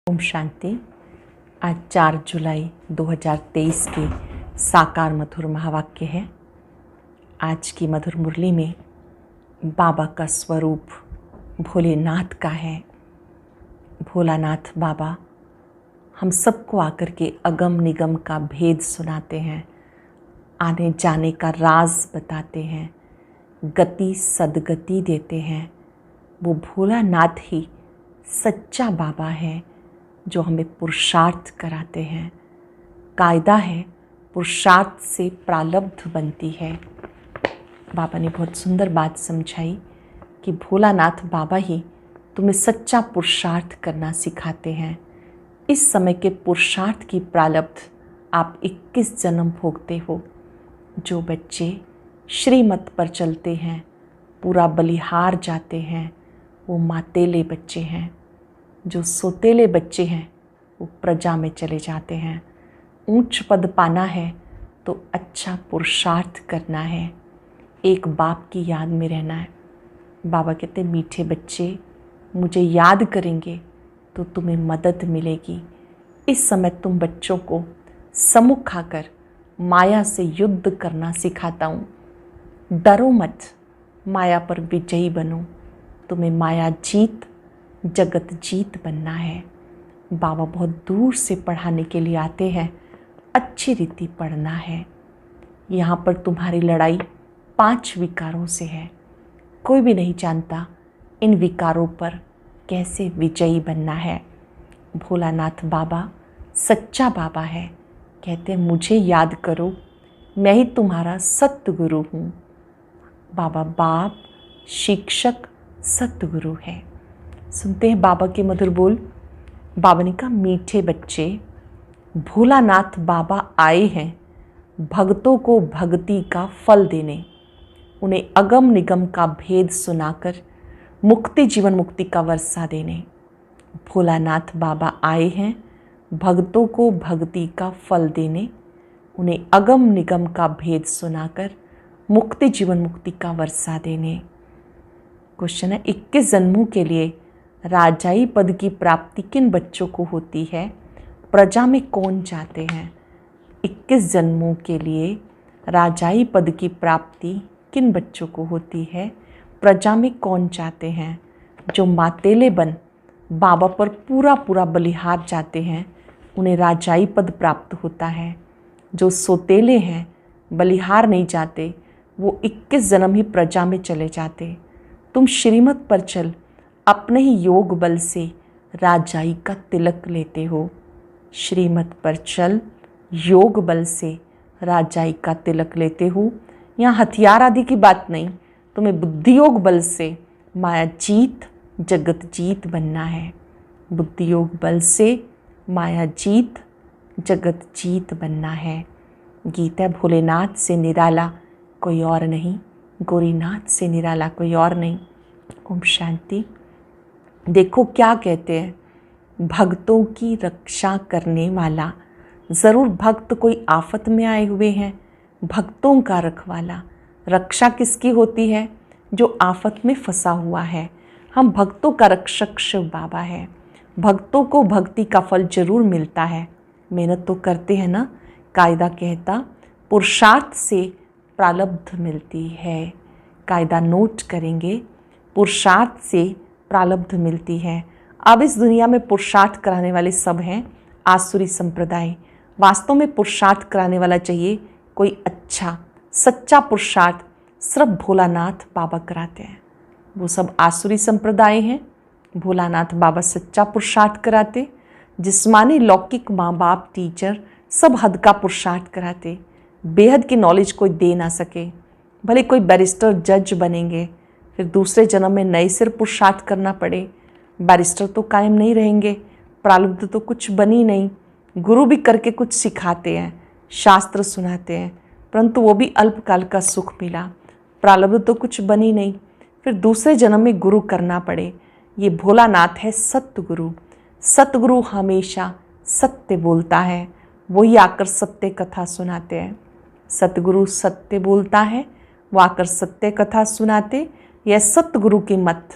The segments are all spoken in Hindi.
ओम शांति। आज 4 जुलाई 2023 के साकार मधुर महावाक्य है। आज की मधुर मुरली में बाबा का स्वरूप भोलेनाथ का है। भोलानाथ बाबा हम सबको आकर के अगम निगम का भेद सुनाते हैं, आने जाने का राज बताते हैं, गति सदगति देते हैं। वो भोलानाथ ही सच्चा बाबा है जो हमें पुरुषार्थ कराते हैं। कायदा है, पुरुषार्थ से प्रारब्ध बनती है। बाबा ने बहुत सुंदर बात समझाई कि भोलानाथ बाबा ही तुम्हें सच्चा पुरुषार्थ करना सिखाते हैं। इस समय के पुरुषार्थ की प्रारब्ध आप 21 जन्म भोगते हो। जो बच्चे श्रीमत पर चलते हैं, पूरा बलिहार जाते हैं, वो मातेले बच्चे हैं। जो सोतेले बच्चे हैं वो प्रजा में चले जाते हैं। ऊंच पद पाना है तो अच्छा पुरुषार्थ करना है, एक बाप की याद में रहना है। बाबा कहते मीठे बच्चे मुझे याद करेंगे तो तुम्हें मदद मिलेगी। इस समय तुम बच्चों को सम्मुख आकर माया से युद्ध करना सिखाता हूँ। डरो मत, माया पर विजयी बनो। तुम्हें माया जीत जगत जीत बनना है। बाबा बहुत दूर से पढ़ाने के लिए आते हैं, अच्छी रीति पढ़ना है। यहाँ पर तुम्हारी लड़ाई 5 विकारों से है। कोई भी नहीं जानता इन विकारों पर कैसे विजयी बनना है। भोलानाथ बाबा सच्चा बाबा है। कहते हैं मुझे याद करो, मैं ही तुम्हारा सतगुरु हूँ। बाबा बाप, शिक्षक, सतगुरु है। सुनते हैं बाबा के मधुर बोल। बाबा ने कहा मीठे बच्चे, भोलानाथ बाबा आए हैं भक्तों को भक्ति का फल देने, उन्हें अगम निगम का भेद सुनाकर मुक्ति जीवन मुक्ति का वर्षा देने। भोलानाथ बाबा आए हैं भक्तों को भक्ति का फल देने, उन्हें अगम निगम का भेद सुनाकर मुक्ति जीवन मुक्ति का वर्षा देने। क्वेश्चन है 21 जन्मों के लिए राजाई पद की प्राप्ति किन बच्चों को होती है? प्रजा में कौन चाहते हैं? 21 जन्मों के लिए राजाई पद की प्राप्ति किन बच्चों को होती है? प्रजा में कौन चाहते हैं? जो मातेले बन बाबा पर पूरा पूरा बलिहार जाते हैं उन्हें राजाई पद प्राप्त होता है। जो सोतेले हैं, बलिहार नहीं जाते, वो 21 जन्म ही प्रजा में चले जाते। तुम श्रीमत पर चल अपने ही योग बल से राजाई का तिलक लेते हो। श्रीमत पर चल योग बल से राजाई का तिलक लेते हो। यहाँ हथियार आदि की बात नहीं, तुम्हें बुद्धि योग बल से माया जीत जगत जीत बनना है। बुद्धि योग बल से माया जीत जगत जीत बनना है। गीता भोलेनाथ से निराला कोई और नहीं, गोरीनाथ से निराला कोई और नहीं। ओम शांति। देखो क्या कहते हैं, भक्तों की रक्षा करने वाला। ज़रूर भक्त कोई आफत में आए हुए हैं, भक्तों का रखवाला। रक्षा किसकी होती है? जो आफत में फंसा हुआ है। हम भक्तों का रक्षक शिव बाबा है। भक्तों को भक्ति का फल जरूर मिलता है, मेहनत तो करते हैं ना। कायदा कहता पुरुषार्थ से प्रारब्ध मिलती है। कायदा नोट करेंगे, पुरुषार्थ से प्रारब्ध मिलती है। अब इस दुनिया में पुरुषार्थ कराने वाले सब हैं आसुरी संप्रदाय। वास्तव में पुरुषार्थ कराने वाला चाहिए कोई अच्छा सच्चा पुरुषार्थ सिर्फ भोलानाथ बाबा कराते हैं। वो सब आसुरी संप्रदाय हैं। भोलानाथ बाबा सच्चा पुरुषार्थ कराते। जिस्मानी लौकिक माँ बाप टीचर सब हद का पुरुषार्थ कराते। बेहद की नॉलेज कोई दे ना सके। भले कोई बैरिस्टर जज बनेंगे, फिर दूसरे जन्म में नए सिर पुरुषार्थ करना पड़े। बैरिस्टर तो कायम नहीं रहेंगे, प्रारब्ध तो कुछ बनी नहीं। गुरु भी करके कुछ सिखाते हैं, शास्त्र सुनाते हैं, परंतु वो भी अल्पकाल का सुख मिला। प्रारब्ध तो कुछ बनी नहीं, फिर दूसरे जन्म में गुरु करना पड़े। ये भोलानाथ है सतगुरु। सतगुरु हमेशा सत्य बोलता है, वही आकर सत्य कथा सुनाते हैं। सतगुरु सत्य बोलता है, वो आकर सत्य कथा सुनाते। यह सतगुरु के मत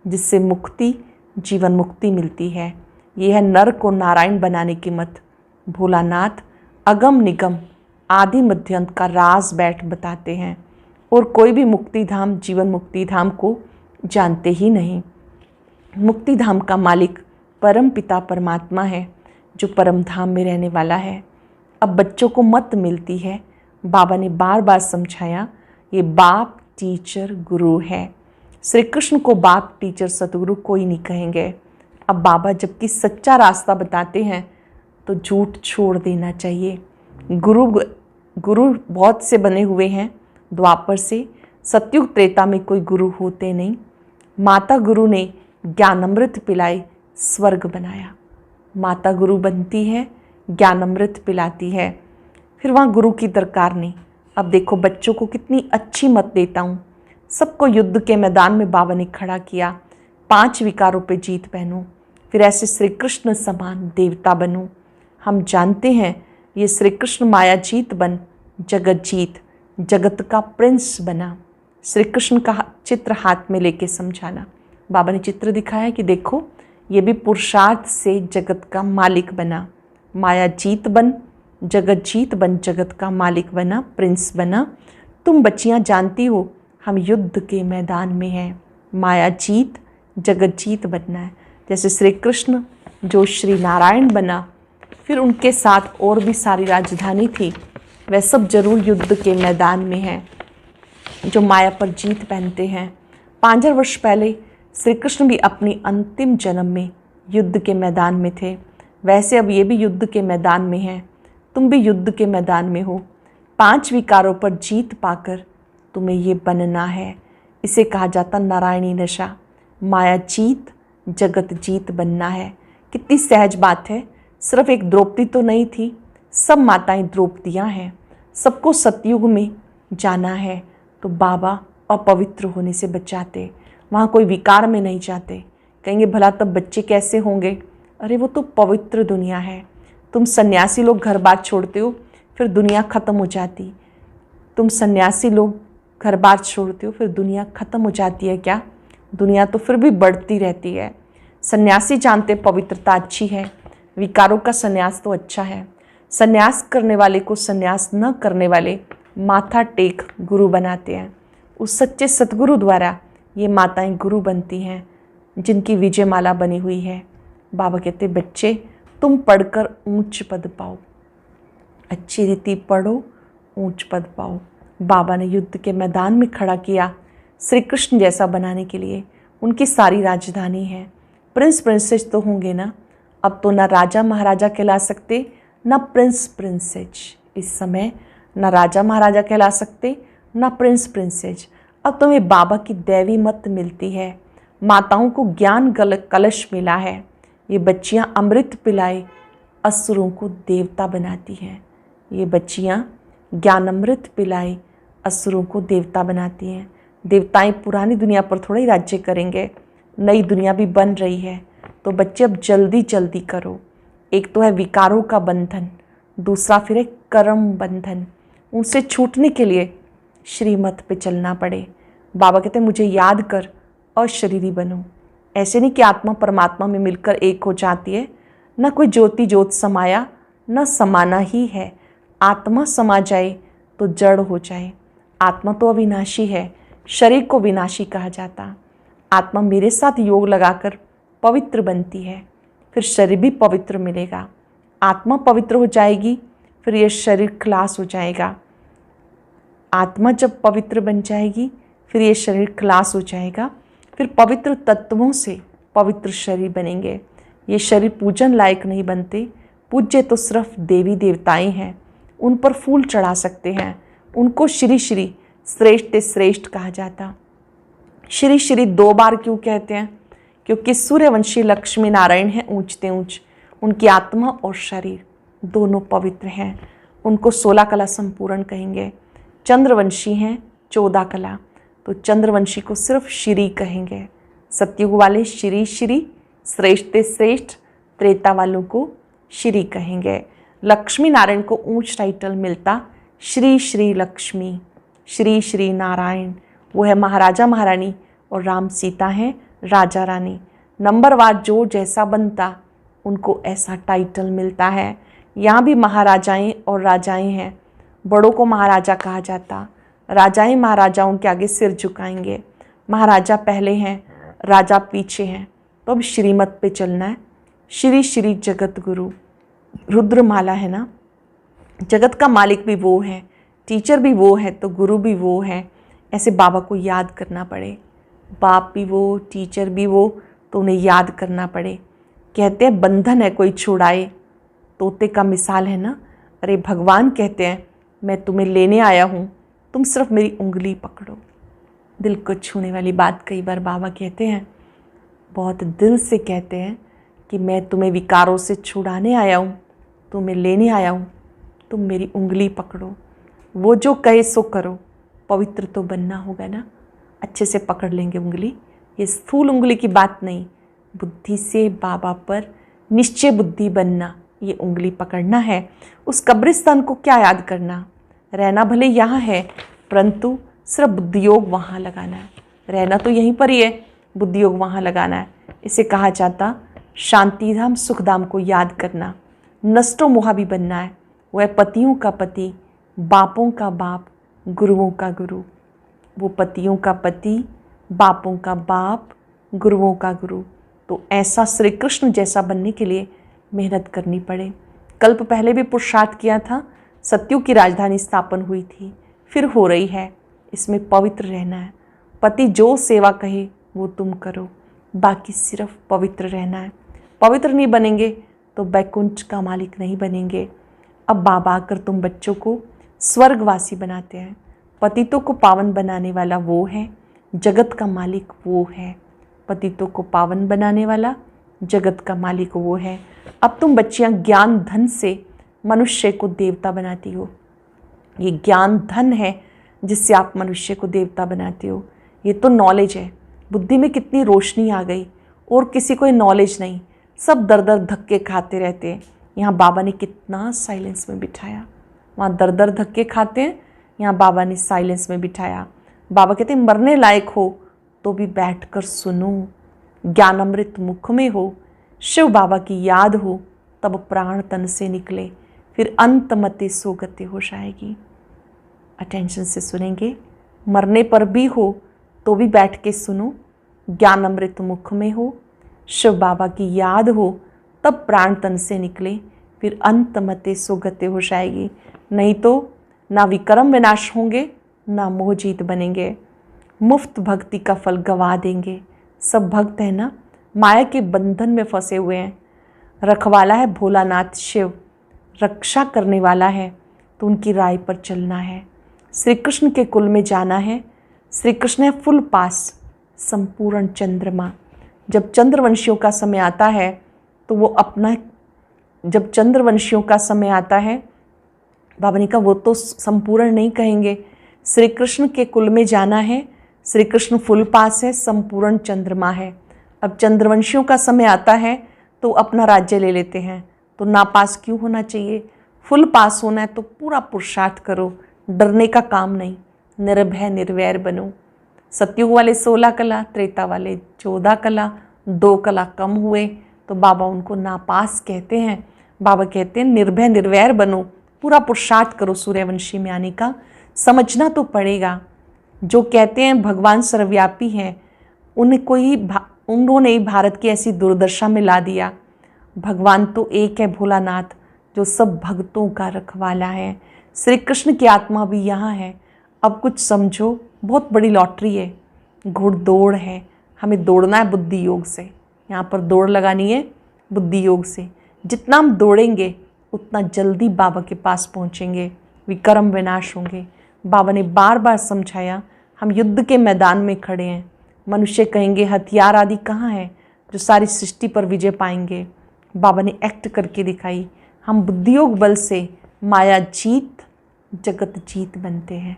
जिससे मुक्ति जीवन मुक्ति मिलती है। ये है नर को नारायण बनाने की मत। भोलानाथ अगम निगम आदि मध्यंत का राज बैठ बताते हैं और कोई भी मुक्ति धाम जीवन मुक्ति धाम को जानते ही नहीं। मुक्ति धाम का मालिक परम पिता परमात्मा है जो परम धाम में रहने वाला है। अब बच्चों को मत मिलती है। बाबा ने बार बार समझाया, ये बाप टीचर गुरु है। श्री कृष्ण को बाप टीचर सतगुरु कोई नहीं कहेंगे। अब बाबा जबकि सच्चा रास्ता बताते हैं तो झूठ छोड़ देना चाहिए। गुरु बहुत से बने हुए हैं। द्वापर से सतयुग त्रेता में कोई गुरु होते नहीं। माता गुरु ने ज्ञानामृत पिलाए स्वर्ग बनाया। माता गुरु बनती है, ज्ञानामृत पिलाती है, फिर वहाँ गुरु की दरकार नहीं। अब देखो बच्चों को कितनी अच्छी मत देता हूँ। सबको युद्ध के मैदान में बाबा ने खड़ा किया। 5 विकारों पे जीत पहनूं, फिर ऐसे श्री कृष्ण समान देवता बनूं। हम जानते हैं ये श्री कृष्ण माया जीत बन जगत जीत, जगत का प्रिंस बना। श्री कृष्ण का चित्र हाथ में लेके समझाना। बाबा ने चित्र दिखाया कि देखो ये भी पुरुषार्थ से जगत का मालिक बना। माया जीत बन जगत जीत बन, जगत का मालिक बना, प्रिंस बना। तुम बच्चियां जानती हो हम युद्ध के मैदान में हैं। माया जीत जगत जीत बनना है। जैसे श्री कृष्ण जो श्री नारायण बना, फिर उनके साथ और भी सारी राजधानी थी, वह सब जरूर युद्ध के मैदान में हैं जो माया पर जीत पहनते हैं। 5000 वर्ष पहले श्री कृष्ण भी अपनी अंतिम जन्म में युद्ध के मैदान में थे। वैसे अब ये भी युद्ध के मैदान में हैं। तुम भी युद्ध के मैदान में हो। 5 विकारों पर जीत पाकर तुम्हें ये बनना है। इसे कहा जाता नारायणी नशा। माया जीत जगत जीत बनना है। कितनी सहज बात है। सिर्फ एक द्रौपदी तो नहीं थी, सब माताएं द्रौपदियाँ हैं। सबको सतयुग में जाना है तो बाबा अपवित्र होने से बचाते। वहाँ कोई विकार में नहीं जाते। कहेंगे भला तब बच्चे कैसे होंगे? अरे वो तो पवित्र दुनिया है। तुम सन्यासी लोग घर बार छोड़ते हो, फिर दुनिया ख़त्म हो जाती। तुम सन्यासी लोग घर बार छोड़ते हो, फिर दुनिया ख़त्म हो जाती है क्या? दुनिया तो फिर भी बढ़ती रहती है। सन्यासी जानते पवित्रता अच्छी है, विकारों का सन्यास तो अच्छा है। सन्यास करने वाले को सन्यास न करने वाले माथा टेक गुरु बनाते हैं। उस सच्चे सतगुरु द्वारा ये माताएं गुरु बनती हैं जिनकी विजय माला बनी हुई है। बाबा कहते बच्चे तुम पढ़कर ऊंच पद पाओ, अच्छी रीति पढ़ो, ऊंच पद पाओ। बाबा ने युद्ध के मैदान में खड़ा किया श्री कृष्ण जैसा बनाने के लिए। उनकी सारी राजधानी है। प्रिंस प्रिंसेस तो होंगे ना। अब तो ना राजा महाराजा कहला सकते, ना प्रिंस प्रिंसेज। इस समय ना राजा महाराजा कहला सकते, ना प्रिंस प्रिंसेज। अब तुम्हें बाबा की दैवी मत मिलती है। माताओं को ज्ञान कलश मिला है। ये बच्चियां अमृत पिलाए असुरों को देवता बनाती हैं। ये बच्चियां ज्ञान अमृत पिलाए असुरों को देवता बनाती हैं। देवताएं पुरानी दुनिया पर थोड़ा ही राज्य करेंगे, नई दुनिया भी बन रही है। तो बच्चे अब जल्दी जल्दी करो। एक तो है विकारों का बंधन, दूसरा फिर है कर्म बंधन। उनसे छूटने के लिए श्रीमत पे चलना पड़े। बाबा कहते हैं मुझे याद कर और शरीरी बनो। ऐसे नहीं कि आत्मा परमात्मा में मिलकर एक हो जाती है। न कोई ज्योति ज्योत समाया, न समाना ही है। आत्मा समा जाए तो जड़ हो जाए। आत्मा तो अविनाशी है, शरीर को विनाशी कहा जाता। आत्मा मेरे साथ योग लगाकर पवित्र बनती है, फिर शरीर भी पवित्र मिलेगा। आत्मा पवित्र हो जाएगी, फिर यह शरीर खलास हो जाएगा। आत्मा जब पवित्र बन जाएगी, फिर ये शरीर खलास हो जाएगा। फिर पवित्र तत्वों से पवित्र शरीर बनेंगे। ये शरीर पूजन लायक नहीं बनते। पूज्य तो सिर्फ देवी देवताएं हैं। उन पर फूल चढ़ा सकते हैं। उनको श्री श्री श्रेष्ठ श्रेष्ठ कहा जाता। श्री श्री 2 बार क्यों कहते हैं? क्योंकि सूर्यवंशी लक्ष्मी नारायण हैं ऊंचते ऊंच। उनकी आत्मा और शरीर दोनों पवित्र हैं। उनको 16 कला संपूर्ण कहेंगे। चंद्रवंशी हैं 14 कला, तो चंद्रवंशी को सिर्फ श्री कहेंगे। सतयुग वाले श्री श्री श्रेष्ठ श्रेष्ठ, त्रेता वालों को श्री कहेंगे। लक्ष्मी नारायण को ऊंच टाइटल मिलता श्री श्री लक्ष्मी, श्री श्री नारायण। वो है महाराजा महारानी और राम सीता हैं राजा रानी। नंबरवार जो जैसा बनता उनको ऐसा टाइटल मिलता है। यहाँ भी महाराजाएं और राजाएं हैं, बड़ों को महाराजा कहा जाता, राजाएं महाराजाओं के आगे सिर झुकाएंगे। महाराजा पहले हैं, राजा पीछे हैं। तो अब श्रीमत पे चलना है। श्री श्री जगत गुरु, रुद्रमाला है ना, जगत का मालिक भी वो है, टीचर भी वो है, तो गुरु भी वो है। ऐसे बाबा को याद करना पड़े, बाप भी वो, टीचर भी वो, तो उन्हें याद करना पड़े। कहते हैं बंधन है कोई छुड़ाए, तोते का मिसाल है ना। अरे भगवान कहते हैं मैं तुम्हें लेने आया हूँ, तुम सिर्फ मेरी उंगली पकड़ो। दिल को छूने वाली बात कई बार बाबा कहते हैं, बहुत दिल से कहते हैं कि मैं तुम्हें विकारों से छुड़ाने आया हूँ, तुम्हें लेने आया हूँ, तुम मेरी उंगली पकड़ो। वो जो कहे सो करो, पवित्र तो बनना होगा ना। अच्छे से पकड़ लेंगे उंगली, ये स्थूल उंगली की बात नहीं, बुद्धि से बाबा पर निश्चय बुद्धि बनना, ये उंगली पकड़ना है। उस कब्रिस्तान को क्या याद करना, रहना भले यहाँ है परंतु सिर्फ बुद्धि योग वहाँ लगाना है। रहना तो यहीं पर ही है, बुद्धि योग वहाँ लगाना है। इसे कहा जाता शांतिधाम सुखधाम को याद करना। नष्टो मोहा भी बनना है, वह पतियों का पति, बापों का बाप, गुरुओं का गुरु। वो पतियों का पति, बापों का बाप, गुरुओं का गुरु। तो ऐसा श्री कृष्ण जैसा बनने के लिए मेहनत करनी पड़े। कल्प पहले भी पुरुषार्थ किया था, सत्युग की राजधानी स्थापन हुई थी, फिर हो रही है। इसमें पवित्र रहना है। पति जो सेवा कहे वो तुम करो, बाकी सिर्फ पवित्र रहना है। पवित्र नहीं बनेंगे तो बैकुंठ का मालिक नहीं बनेंगे। अब बाबा आकर तुम बच्चों को स्वर्गवासी बनाते हैं। पतितों को पावन बनाने वाला वो है, जगत का मालिक वो है। पतितों को पावन बनाने वाला जगत का मालिक वो है। अब तुम बच्चियां ज्ञान धन से मनुष्य को देवता बनाती हो। ये ज्ञान धन है जिससे आप मनुष्य को देवता बनाते हो। ये तो नॉलेज है। बुद्धि में कितनी रोशनी आ गई, और किसी को ये नॉलेज नहीं, सब दर दर धक्के खाते रहते हैं। यहाँ बाबा ने कितना साइलेंस में बिठाया। वहाँ दर दर धक्के खाते हैं, यहाँ बाबा ने साइलेंस में बिठाया। बाबा कहते हैं मरने लायक हो तो भी बैठकर सुनो, ज्ञान अमृत मुख में हो, शिव बाबा की याद हो, तब प्राण तन से निकले, फिर अंत मते सोगते हो जाएगी। अटेंशन से सुनेंगे, मरने पर भी हो तो भी बैठ के सुनो, ज्ञान अमृत मुख में हो, शिव बाबा की याद हो, तब प्राण तन से निकले, फिर अंत मते सोगते हो जाएगी। नहीं तो ना विक्रम विनाश होंगे, ना मोह जीत बनेंगे। मुफ्त भक्ति का फल गवा देंगे। सब भक्त है ना, माया के बंधन में फंसे हुए हैं। रखवाला है भोलानाथ शिव, रक्षा करने वाला है, तो उनकी राय पर चलना है। श्री कृष्ण के कुल में जाना है। श्री कृष्ण है फुल पास, संपूर्ण चंद्रमा। जब चंद्रवंशियों का समय आता है तो वो अपना, जब चंद्रवंशियों का समय आता है, बाबा ने कहा वो तो संपूर्ण नहीं कहेंगे। श्री कृष्ण के कुल में जाना है। श्री कृष्ण फुल पास है, संपूर्ण चंद्रमा है। अब चंद्रवंशियों का समय आता है तो अपना राज्य ले लेते हैं, तो नापास क्यों होना चाहिए? फुल पास होना है तो पूरा पुरुषार्थ करो, डरने का काम नहीं, निर्भय निर्वैर बनो। सतयुग वाले 16 कला, त्रेता वाले 14 कला, 2 कला कम हुए तो बाबा उनको नापास कहते हैं। बाबा कहते हैं निर्भय निर्वैर बनो, पूरा पुरुषार्थ करो सूर्यवंशी में आने का। समझना तो पड़ेगा, जो कहते हैं भगवान सर्वव्यापी हैं, उन्होंने ही भारत की ऐसी दुर्दशा में ला दिया। भगवान तो एक है भोलानाथ, जो सब भक्तों का रखवाला है। श्री कृष्ण की आत्मा भी यहाँ है। अब कुछ समझो, बहुत बड़ी लॉटरी है, घुड़दौड़ है, हमें दौड़ना है बुद्धि योग से। यहाँ पर दौड़ लगानी है बुद्धि योग से। जितना हम दौड़ेंगे उतना जल्दी बाबा के पास पहुँचेंगे, विक्रम विनाश होंगे। बाबा ने बार बार समझाया, हम युद्ध के मैदान में खड़े हैं। मनुष्य कहेंगे हथियार आदि कहाँ है जो सारी सृष्टि पर विजय पाएंगे। बाबा ने एक्ट करके दिखाई। हम बुद्धियोग बल से माया जीत जगत जीत बनते हैं।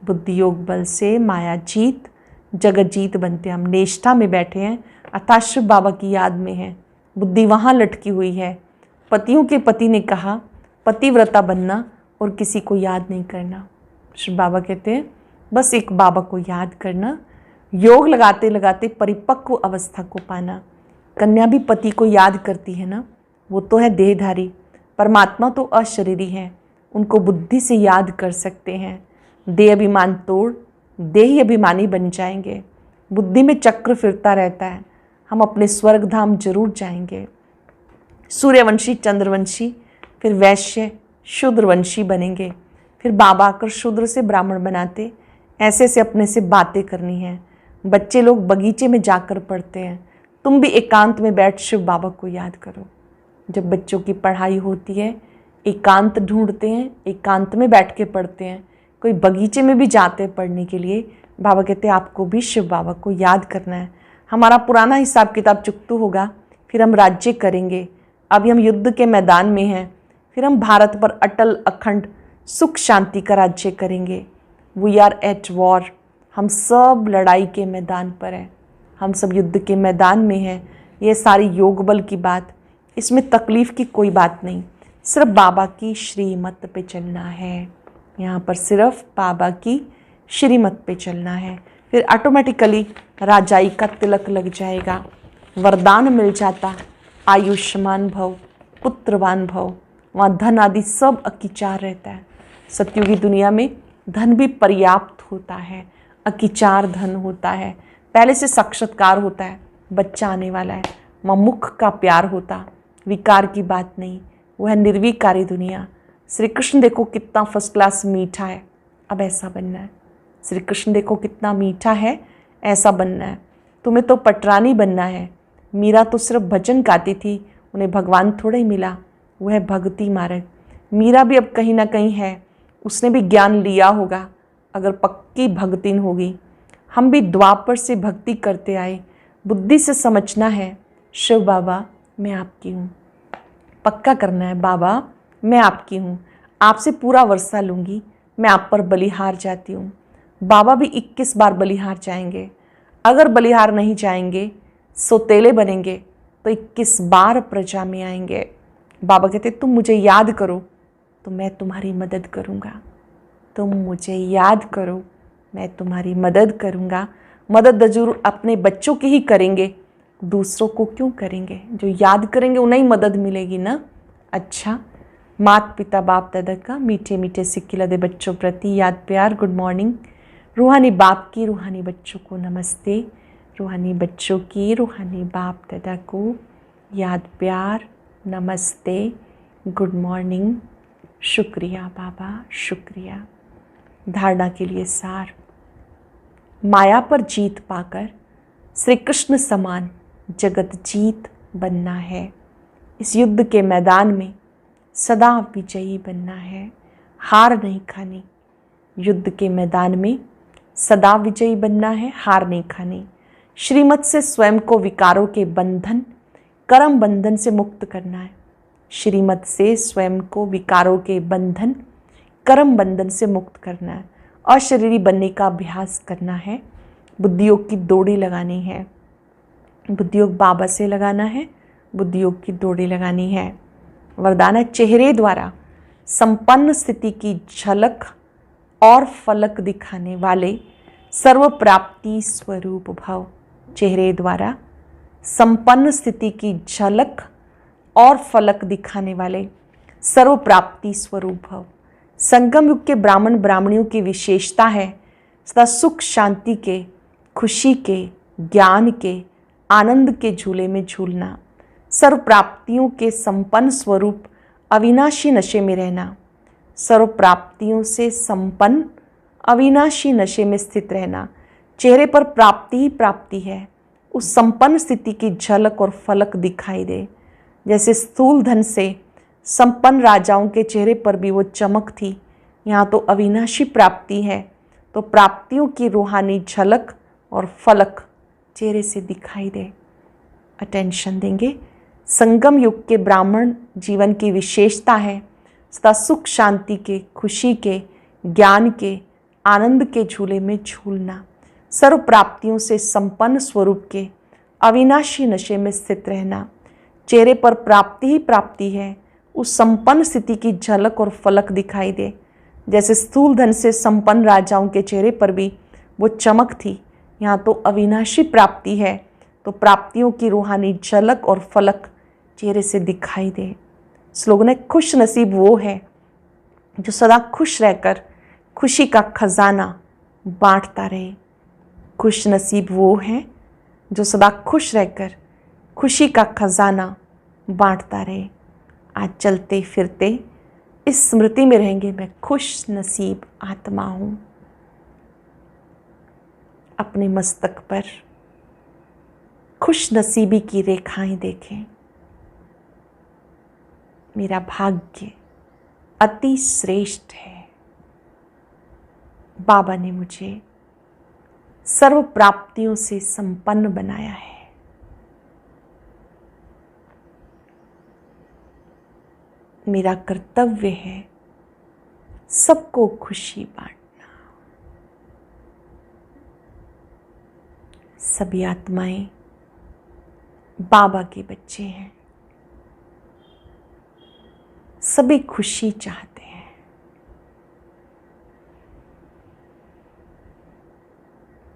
बुद्धियोग बल से माया जीत जगत जीत बनते हैं। हम निष्ठा में बैठे हैं, अर्थात शिव बाबा की याद में हैं। बुद्धि वहाँ लटकी हुई है। पतियों के पति ने कहा पतिव्रता बनना और किसी को याद नहीं करना। शिव बाबा कहते हैं बस एक बाबा को याद करना, योग लगाते लगाते परिपक्व अवस्था को पाना। कन्या भी पति को याद करती है ना, वो तो है देहधारी, परमात्मा तो अशरीरी है, उनको बुद्धि से याद कर सकते हैं। देह अभिमान तोड़ देही अभिमानी बन जाएंगे। बुद्धि में चक्र फिरता रहता है, हम अपने स्वर्ग धाम जरूर जाएंगे। सूर्यवंशी, चंद्रवंशी, फिर वैश्य शूद्रवंशी बनेंगे। फिर बाबा आकर शूद्र से ब्राह्मण बनाते। ऐसे से अपने से बातें करनी है। बच्चे लोग बगीचे में जाकर पढ़ते हैं, तुम भी एकांत में बैठ शिव बाबा को याद करो। जब बच्चों की पढ़ाई होती है, एकांत ढूंढते हैं, एकांत में बैठ के पढ़ते हैं। कोई बगीचे में भी जाते हैं पढ़ने के लिए, बाबा कहते हैं आपको भी शिव बाबा को याद करना है। हमारा पुराना हिसाब किताब चुकतू होगा, फिर हम राज्य करेंगे। अभी हम युद्ध के मैदान में हैं, फिर हम भारत पर अटल अखंड सुख शांति का राज्य करेंगे। वी आर एट वॉर, हम सब लड़ाई के मैदान पर हैं, हम सब युद्ध के मैदान में हैं। ये सारी योग बल की बात, इसमें तकलीफ़ की कोई बात नहीं, सिर्फ बाबा की श्रीमत पे चलना है। यहाँ पर सिर्फ बाबा की श्रीमत पे चलना है, फिर ऑटोमेटिकली राजाई का तिलक लग जाएगा, वरदान मिल जाता, आयुष्मान भव, पुत्रवान भव। वहाँ धन आदि सब अकिचार रहता है। सत्युगी दुनिया में धन भी पर्याप्त होता है, अकिचार धन होता है, पहले से साक्षात्कार होता है, बच्चा आने वाला है, वहाँ मुख का प्यार होता, विकार की बात नहीं, वो है निर्विकारी दुनिया। श्री कृष्ण देखो कितना फर्स्ट क्लास मीठा है, अब ऐसा बनना है। श्री कृष्ण देखो कितना मीठा है, ऐसा बनना है। तुम्हें तो पटरानी बनना है। मीरा तो सिर्फ भजन गाती थी, उन्हें भगवान थोड़ा ही मिला, वो है भक्ति मार्ग। मीरा भी अब कहीं ना कहीं है, उसने भी ज्ञान लिया होगा, अगर पक्की भक्तिन होगी। हम भी द्वापर से भक्ति करते आए, बुद्धि से समझना है शिव बाबा मैं आपकी हूँ, पक्का करना है बाबा मैं आपकी हूँ, आपसे पूरा वर्षा लूँगी, मैं आप पर बलिहार जाती हूँ। बाबा भी 21 बार बलिहार जाएंगे, अगर बलिहार नहीं जाएंगे सोतेले बनेंगे तो 21 बार प्रजा में आएंगे। बाबा कहते तुम मुझे याद करो तो मैं तुम्हारी मदद करूँगा, तुम मुझे याद करो मैं तुम्हारी मदद करूँगा। मदद जरूर अपने बच्चों की ही करेंगे, दूसरों को क्यों करेंगे? जो याद करेंगे उन्हें मदद मिलेगी ना। अच्छा, माता पिता बाप दादा का मीठे मीठे सिक्के लदे बच्चों प्रति याद प्यार, गुड मॉर्निंग। रूहानी बाप की रूहानी बच्चों को नमस्ते, रूहानी बच्चों की रूहानी बाप दादा को याद प्यार, नमस्ते, गुड मॉर्निंग, शुक्रिया बाबा शुक्रिया। धारणा के लिए सार, माया पर जीत पाकर श्री कृष्ण समान जगत जीत बनना है। इस युद्ध के मैदान में सदा विजयी बनना है, हार नहीं खानी। युद्ध के मैदान में सदा विजयी बनना है, हार नहीं खानी। श्रीमत से स्वयं को विकारों के बंधन, कर्म बंधन से मुक्त करना है। श्रीमत से स्वयं को विकारों के बंधन, कर्म बंधन से मुक्त करना है। अशरीरी बनने का अभ्यास करना है। बुद्धियोग की दौड़ी लगानी है, बुद्धियोग बाबा से लगाना है, बुद्धियोग की दौड़ी लगानी है। वरदान है चेहरे द्वारा संपन्न स्थिति की झलक और फलक दिखाने वाले सर्व प्राप्ति स्वरूप भव। चेहरे द्वारा संपन्न स्थिति की झलक और फलक दिखाने वाले सर्व प्राप्ति स्वरूप भव। संगम युग के ब्राह्मण ब्राह्मणियों की विशेषता है सदा सुख शांति के, खुशी के, ज्ञान के, आनंद के झूले में झूलना, सर्व प्राप्तियों के संपन्न स्वरूप अविनाशी नशे में रहना, सर्व प्राप्तियों से संपन्न अविनाशी नशे में स्थित रहना। चेहरे पर प्राप्ति ही प्राप्ति है, उस संपन्न स्थिति की झलक और फलक दिखाई दे। जैसे स्थूल धन से संपन्न राजाओं के चेहरे पर भी वो चमक थी, यहाँ तो अविनाशी प्राप्ति है, तो प्राप्तियों की रूहानी झलक और फलक चेहरे से दिखाई दे। अटेंशन देंगे। संगम युग के ब्राह्मण जीवन की विशेषता है सदा सुख शांति के, खुशी के, ज्ञान के, आनंद के झूले में झूलना, सर्व प्राप्तियों से संपन्न स्वरूप के अविनाशी नशे में स्थित रहना। चेहरे पर प्राप्ति ही प्राप्ति है, उस संपन्न स्थिति की झलक और फलक दिखाई दे। जैसे स्थूल धन से संपन्न राजाओं के चेहरे पर भी वो चमक थी, यहाँ तो अविनाशी प्राप्ति है, तो प्राप्तियों की रूहानी झलक और फलक चेहरे से दिखाई दे। स्लोगन है, खुश नसीब वो है जो सदा खुश रहकर खुशी का खजाना बांटता रहे। खुश नसीब वो है जो सदा खुश रहकर खुशी का खजाना बांटता रहे। आज चलते फिरते इस स्मृति में रहेंगे, मैं खुश नसीब आत्मा हूँ। अपने मस्तक पर खुश नसीबी की रेखाएं देखें। मेरा भाग्य अति श्रेष्ठ है। बाबा ने मुझे सर्व प्राप्तियों से संपन्न बनाया है। मेरा कर्तव्य है सबको खुशी बांटना। सभी आत्माएं बाबा के बच्चे हैं, सभी खुशी चाहते हैं।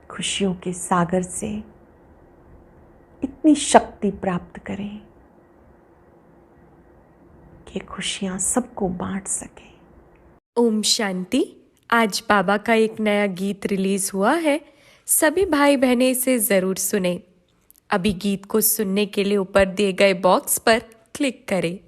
खुशियों के सागर से इतनी शक्ति प्राप्त करें कि खुशियां सबको बांट सके। ओम शांति। आज बाबा का एक नया गीत रिलीज हुआ है, सभी भाई बहनें इसे ज़रूर सुने। अभी गीत को सुनने के लिए ऊपर दिए गए बॉक्स पर क्लिक करें।